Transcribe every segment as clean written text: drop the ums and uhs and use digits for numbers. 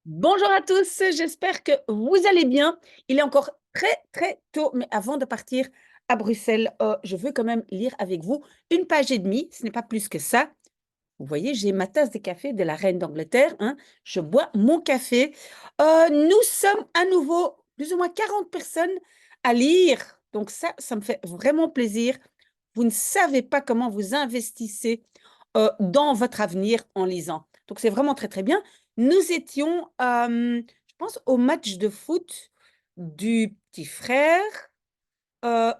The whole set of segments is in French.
Bonjour à tous, j'espère que vous allez bien. Il est encore très très tôt, mais avant de partir à Bruxelles, je veux quand même lire avec vous une page et demie, ce n'est pas plus que ça. Vous voyez, j'ai ma tasse de café de la reine d'Angleterre, hein. Je bois mon café. Nous sommes à nouveau plus ou moins 40 personnes à lire, donc ça me fait vraiment plaisir. Vous ne savez pas comment vous investissez dans votre avenir en lisant. Donc, c'est vraiment très, très bien. Nous étions, je pense, au match de foot du petit frère.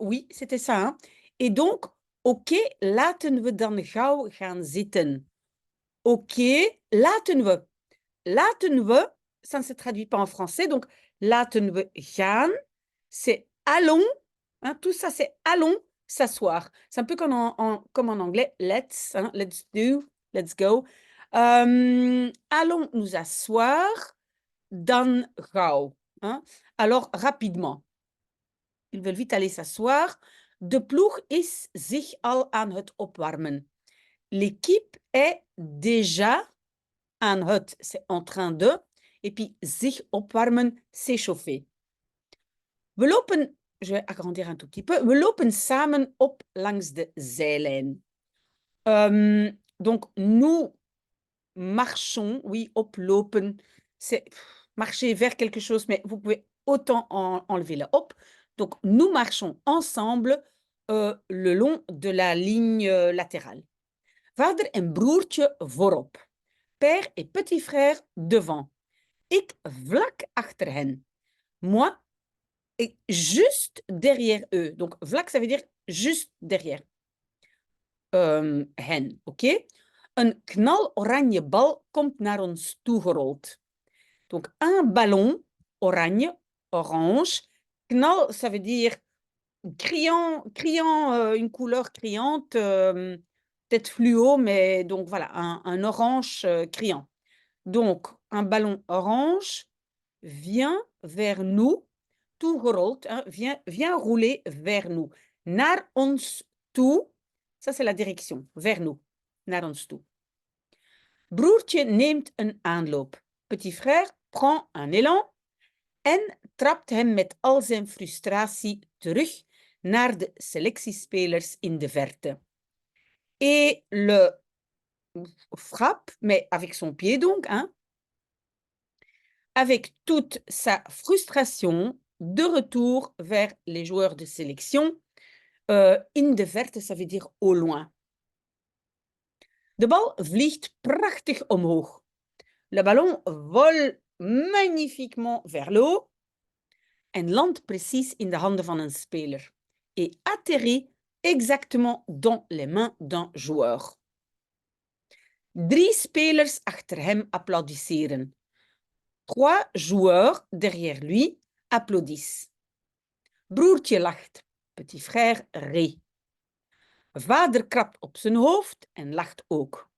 Oui, c'était ça, hein. Et donc, oké, laten we dan gauw gaan zitten. Oké, laten we. Laten we, ça ne se traduit pas en français. Donc, laten we gaan, c'est allons. Hein, tout ça, c'est allons s'asseoir. C'est un peu comme en anglais, let's, hein, let's do, let's go. Allons nous asseoir, dan gauw. Hein. Alors, rapidement. Ils veulent vite aller s'asseoir. De ploeg is zich al aan het opwarmen. L'équipe est déjà aan het, c'est en train de. Et puis, zich opwarmen, s'échauffer. We lopen, je vais agrandir un tout petit peu. We lopen samen op langs de zijlijn. Donc, nous marchons, oui, oplopen, c'est marcher vers quelque chose, mais vous pouvez autant enlever le hop. Donc, nous marchons ensemble le long de la ligne latérale. Vader en broertje voorop. Père et petit frère devant. Ik vlak achter hen. Moi, et juste derrière eux. Donc, vlak, ça veut dire juste derrière hen, oké? Een knaloranje bal komt naar ons toegerold. Donc, un ballon oranje, orange. Knal, ça veut dire criant, une couleur criante, peut-être fluo, mais donc voilà, un orange criant. Donc, un ballon orange vient vers nous, toegerold, hein, vient rouler vers nous. Naar ons toe, ça c'est la direction, vers nous, naar ons toe. Broertje neemt een aanloop. Petit frère prend un élan en trapt hem met al zijn frustratie terug naar de selectiespelers in de verte. Et le frappe, mais avec son pied donc, hein, avec toute sa frustration de retour vers les joueurs de sélection. In de verte, ça veut dire au loin. De bal vliegt prachtig omhoog. Le ballon vole magnifiquement vers le haut en landt precies in de handen van een speler et atterrit exactement dans les mains d'un joueur. 3 spelers achter hem applaudisseren. 3 joueurs derrière lui applaudissent. Broertje lacht, petit frère rit. Vader krabt op zijn hoofd en lacht ook.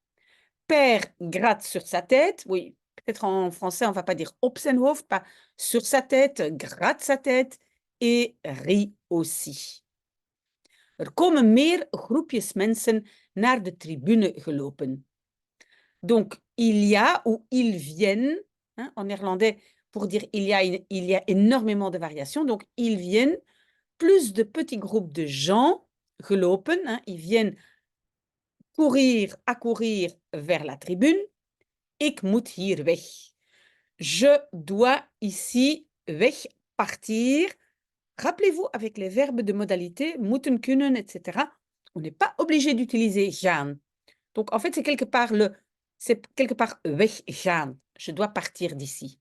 Père gratte sur sa tête. Oui, peut-être en français, on ne va pas dire op zijn hoofd, pas sur sa tête, gratte sa tête et rit aussi. Er komen meer groepjes mensen naar de tribune gelopen. Donc, il y a ou ils viennent, hein, en néerlandais, pour dire il y a énormément de variations. Donc, ils viennent, plus de petits groupes de gens, gelopen, hein, ils viennent accourir vers la tribune. Ik moet hier weg. Je dois ici weg, partir. Rappelez-vous, avec les verbes de modalité, moeten, kunnen, etc., on n'est pas obligé d'utiliser gaan. Donc, en fait, c'est quelque part weggaan. Je dois partir d'ici.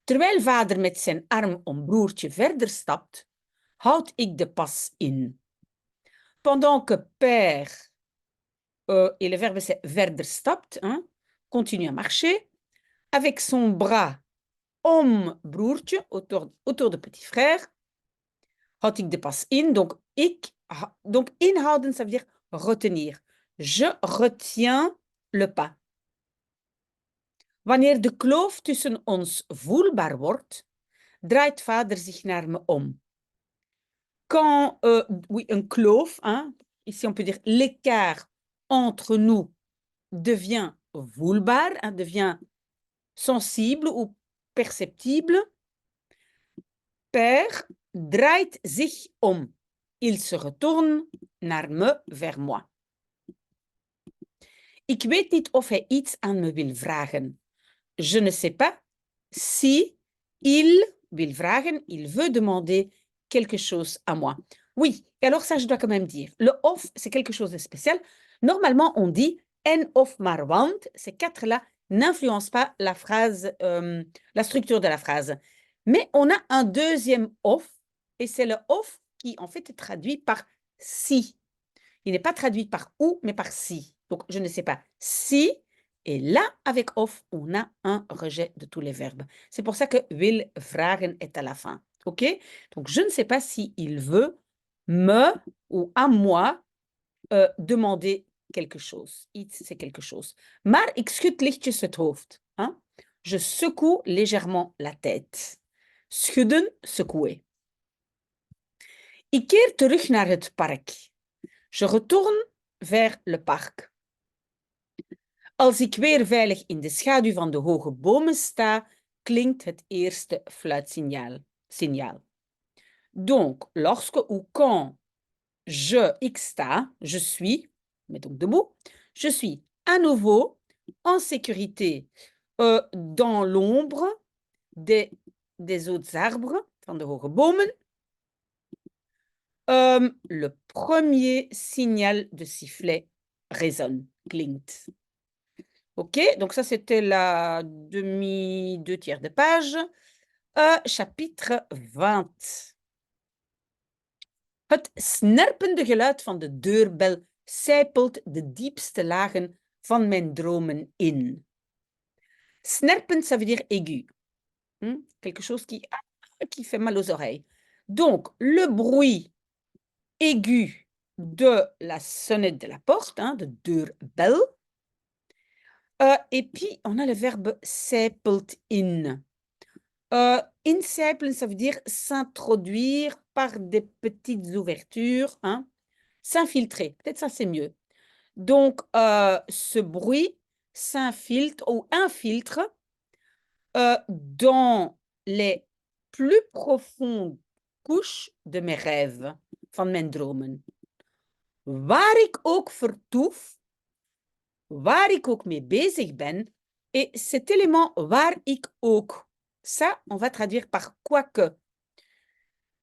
Terwijl vader met zijn arm om broertje verder stapt, houd ik de pas in. Pendant que père, et le verbe c'est verder stapt, hein, continue à marcher, avec son bras om broertje, autour de petit frère, houd ik de pas in. Donc inhouden, ça veut dire retenir. Je retiens le pas. Wanneer de kloof tussen ons voelbaar wordt, draait vader zich naar me om. Quand, oui, un kloof, hein, ici on peut dire l'écart entre nous devient voelbaar, hein, devient sensible ou perceptible. Père draait zich om. Il se retourne naar me, vers moi. Ik weet niet of hij iets aan me wil vragen. Je ne sais pas si il wil vragen, il veut demander quelque chose à moi. Oui, et alors ça, je dois quand même dire. Le of, c'est quelque chose de spécial. Normalement, on dit en of maar want. Ces quatre-là n'influencent pas la phrase, la structure de la phrase. Mais on a un deuxième of, et c'est le of qui, en fait, est traduit par si. Il n'est pas traduit par ou, mais par si. Donc, je ne sais pas si. Et là, avec of, on a un rejet de tous les verbes. C'est pour ça que wil vragen est à la fin. OK? Donc, je ne sais pas si il veut me ou à moi demander quelque chose. Iets, c'est quelque chose. Maar ik schud lichtjes het hoofd. Hein? Je secoue légèrement la tête. Schudden, secouer. Ik keer terug naar het park. Je retourne vers le parc. Als ik weer veilig in de schaduw van de hoge bomen sta, klinkt het eerste fluitsignaal. Donc, lorsque ou quand ik sta, je suis, mais donc debout, je suis à nouveau en sécurité dans l'ombre des autres arbres, van de hoge bomen. Le premier signal de sifflet résonne, klinkt. OK, donc ça, c'était la deux tiers de page. Chapitre 20. Het snerpende geluid van de deurbel sijpelt de diepste lagen van mijn dromen in. Snerpend, ça veut dire aigu. Quelque chose qui fait mal aux oreilles. Donc, le bruit aigu de la sonnette de la porte, de deurbel. Et puis, on a le verbe sijpelt in. Insijpelen, ça veut dire s'introduire par des petites ouvertures, s'infiltrer. Peut-être ça, c'est mieux. Donc, ce bruit s'infiltre ou infiltre dans les plus profondes couches de mes rêves, van mijn dromen. Waar ik ook vertoef, waar ik ook mee bezig ben, et cet élément waar ik ook, ça, on va traduire par quoique.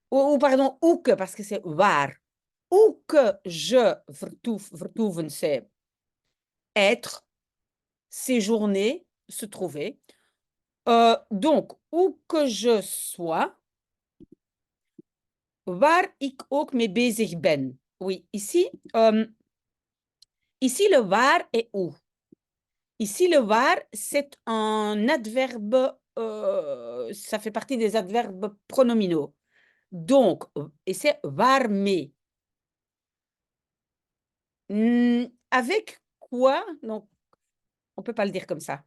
Ou pardon, ou que, parce que c'est waar. Où que je vertoef, vertoeven, c'est être, séjourner, se trouver. Donc, où que je sois, waar ik ook mee bezig ben. Oui, ici, ici le waar est où. Ici, le waar, c'est un adverbe, ça fait partie des adverbes pronominaux. Donc, et c'est waarmee. Avec quoi? Non, on ne peut pas le dire comme ça.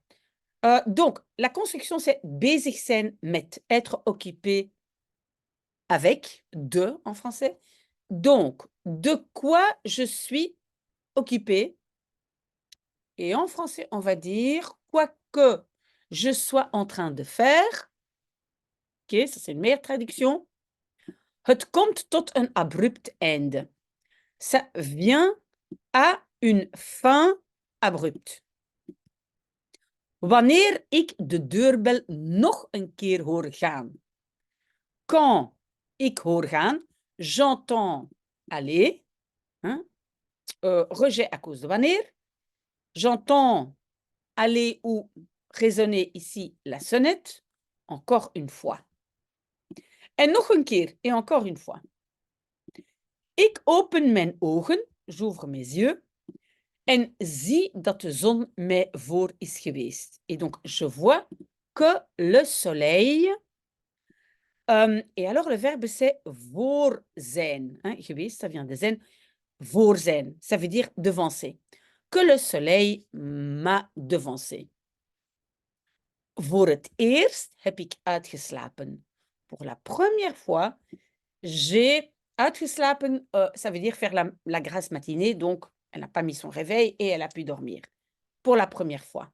Donc, la construction, c'est bezig zijn met, être occupé avec, de en français. Donc, de quoi je suis occupé? Et en français, on va dire quoi que je sois en train de faire. OK, ça c'est une meilleure traduction. Het komt tot een abrupt einde. Ça vient à une fin abrupte. Wanneer ik de deurbel nog een keer hoor gaan. Quand ik hoor gaan, j'entends aller. Rejet à cause de wanneer. J'entends aller ou résonner ici la sonnette. Encore une fois. En nog een keer, et encore une fois. Ik open mijn ogen, j'ouvre mes yeux, en zie dat de zon mij voor is geweest. Et donc, je vois que le soleil... et alors, le verbe, c'est voor zijn. Geweest, ça vient de zijn. Voor zijn, ça veut dire devancer. Que le soleil m'a devancé. Voor het eerst heb ik uitgeslapen. Pour la première fois, j'ai uitgeslapen, ça veut dire faire la grasse matinée, donc elle n'a pas mis son réveil et elle a pu dormir. Pour la première fois.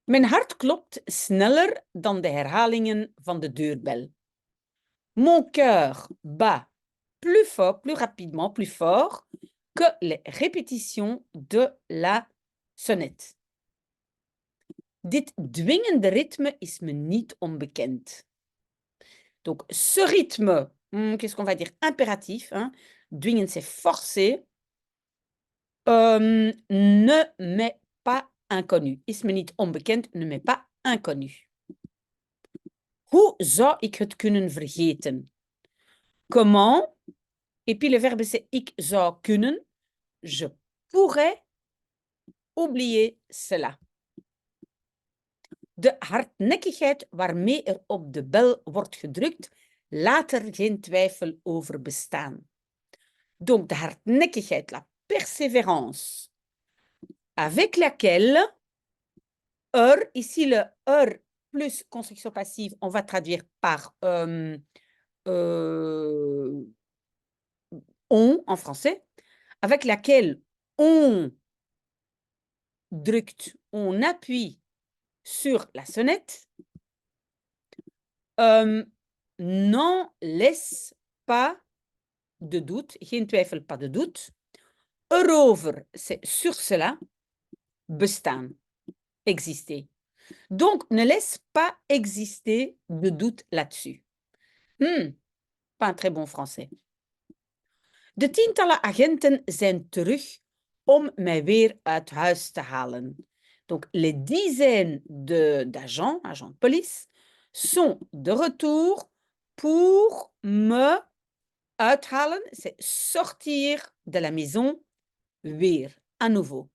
Mijn hart klopt sneller dan de herhalingen van de deurbel. Mon cœur bat plus fort, plus rapidement, plus fort que les répétitions de la sonnette. Dit dwingende rythme is me niet onbekend. Donc, ce rythme, qu'est-ce qu'on va dire? Impératif, hein? Dwingend, c'est forcé. Ne m'est pas inconnu. Is me niet onbekend, ne m'est pas inconnu. Hoe zou ik het kunnen vergeten? Comment? Et puis le verbe c'est ik zou kunnen. Je pourrais oublier cela. De hardnekkigheid waarmee er op de bel wordt gedrukt, laat er geen twijfel over bestaan. Donc de hardnekkigheid, la persévérance, avec laquelle ici le plus construction passive, on va traduire par on en français, avec laquelle on drukt, on appuie sur la sonnette, n'en laisse pas de doute, geen twijfel, pas de doute. Erover, c'est sur cela, bestaan, exister. Donc, ne laisse pas exister de doute là-dessus. Pas un très bon français. De tientallen agenten zijn terug om mij weer uit huis te halen. Donc, les dizaines d'agents, agents de police, sont de retour pour me uithalen, c'est sortir de la maison, weer, à nouveau.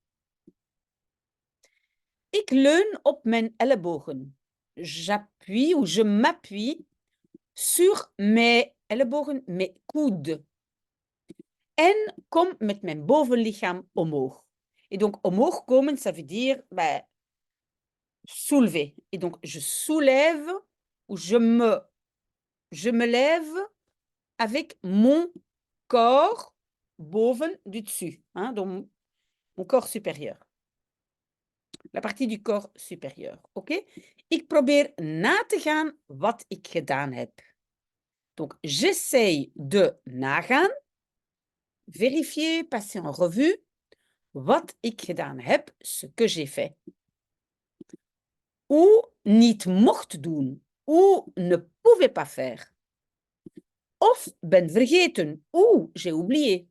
Ik leun op mijn ellebogen. J'appuie ou je m'appuie sur mes ellebogen, mes coudes. En kom met mijn bovenlichaam omhoog. Et donc, omhoog komen, ça veut dire soulever. Et donc, je soulève ou je me lève avec mon corps boven du dessus, hein, donc mon corps supérieur. La partie du corps supérieur, oké? Ik probeer na te gaan wat ik gedaan heb. Donc, j'essaye de nagaan, vérifier, passer en revue wat ik gedaan heb, ce que j'ai fait. Ou niet mocht doen, ou ne pouvait pas faire. Of ben vergeten, ou j'ai oublié.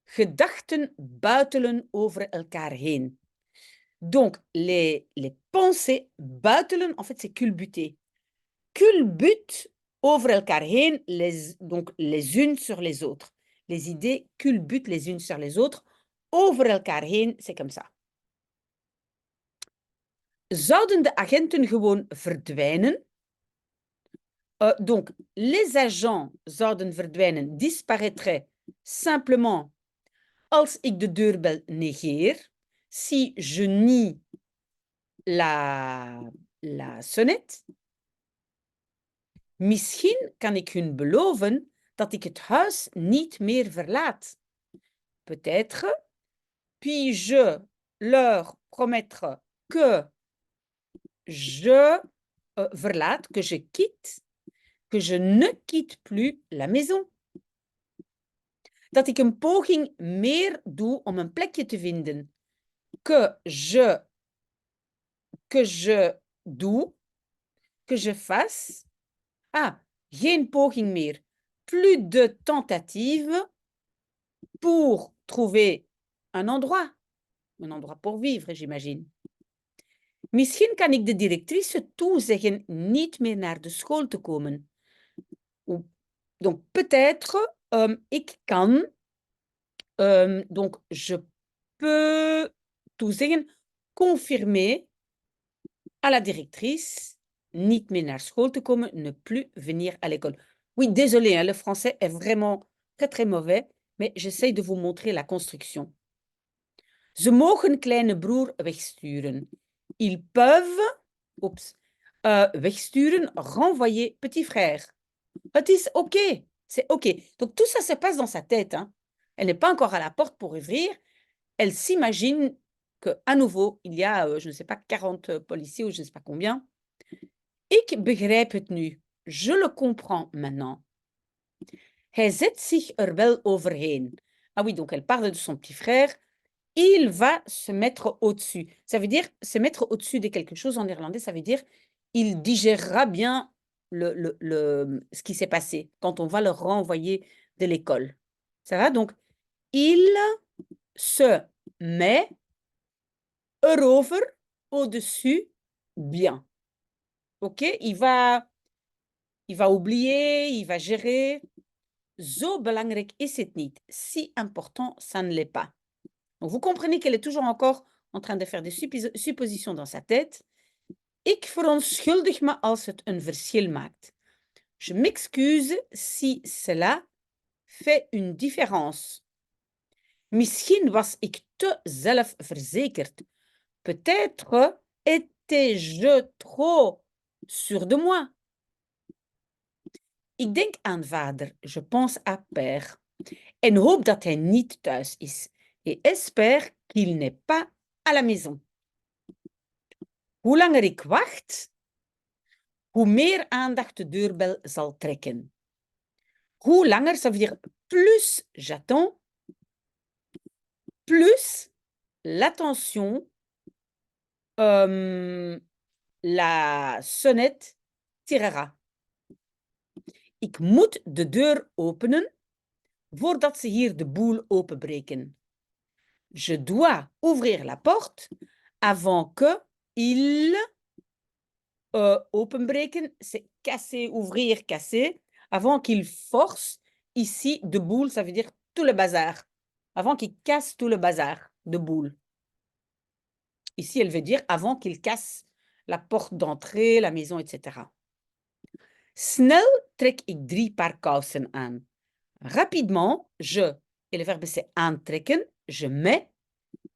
Gedachten buitelen over elkaar heen. Donc, les pensées buitelen, en fait, c'est culbuter. Culbutent over elkaar heen, donc les unes sur les autres. Les idées culbutent les unes sur les autres. Over elkaar heen, c'est comme ça. Zouden de agenten gewoon verdwijnen? Donc, les agents zouden verdwijnen, disparaîtraient simplement als ik de deurbel negeer. Si je nie la sonnette. Misschien kan ik hun beloven dat ik het huis niet meer verlaat. Peut-être puis-je leur promettre que je verlaat, que je quitte, que je ne quitte plus la maison. Dat ik een poging meer doe om een plekje te vinden. Que je doe, que je fasse. Geen poging meer. Plus de tentatives pour trouver un endroit pour vivre, j'imagine. Misschien kan ik de directrice toezeggen niet meer naar de school te komen. Donc, peut-être, ik kan, donc, je peux toezeggen, confirmer à la directrice niet meer naar school te komen, ne plus venir à l'école. Oui, désolé, hein, le français est vraiment très, très mauvais, mais j'essaye de vous montrer la construction. Ze mogen kleine broer wegsturen. Ils peuvent, wegsturen, renvoyer petit frère. Het is OK, c'est OK. Donc tout ça se passe dans sa tête. Hein. Elle n'est pas encore à la porte pour ouvrir. Elle s'imagine qu'à nouveau, il y a, je ne sais pas, 40 policiers ou je ne sais pas combien. Ik begrijp het nu. Je le comprends maintenant. Hij zet zich er wel overheen. Ah oui, donc elle parle de son petit frère. Il va se mettre au-dessus. Ça veut dire se mettre au-dessus de quelque chose en néerlandais, ça veut dire il digérera bien ce qui s'est passé quand on va le renvoyer de l'école. Ça va? Donc, il se met erover, au-dessus, bien. OK? Il va oublier, il va gérer. Zo belangrijk is het niet. Si important, ça ne l'est pas. Donc, vous comprenez qu'elle est toujours encore en train de faire des suppositions dans sa tête. Ik verontschuldig me als het een verschil maakt. Je m'excuse si cela fait une différence. Misschien was ik te zelfverzekerd. Peut-être étais-je trop sûr de moi. Ik denk aan vader, je pense à père, en hoop dat hij niet thuis is, et espère qu'il n'est pas à la maison. Hoe langer ik wacht, hoe meer aandacht de deurbel zal trekken. Hoe langer, ça veut dire plus j'attends, plus l'attention, la sonnette tirera. Ik moet de deur openen voordat ze hier de boel openbreken. Je dois ouvrir la porte avant que ils openbreken, c'est casser, ouvrir, casser, avant qu'ils forcent ici de boule, ça veut dire tout le bazar. Avant qu'ils cassent tout le bazar de boule. Ici, elle veut dire avant qu'ils cassent la porte d'entrée, la maison, etc. Snel trek ik 3 paar kousen aan. Rapidement, et le verbe c'est aantrekken, je mets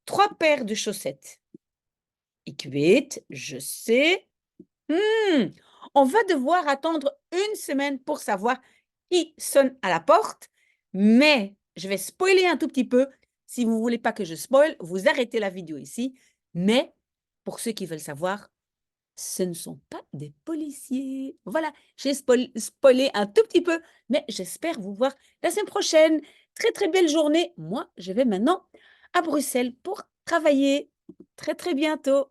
3 paires de chaussettes. Ik weet, je sais. On va devoir attendre une semaine pour savoir qui sonne à la porte, mais je vais spoiler un tout petit peu. Si vous ne voulez pas que je spoil, vous arrêtez la vidéo ici. Mais pour ceux qui veulent savoir, ce ne sont pas des policiers. Voilà, j'ai spoilé un tout petit peu, mais j'espère vous voir la semaine prochaine. Très, très belle journée. Moi, je vais maintenant à Bruxelles pour travailler. Très, très bientôt.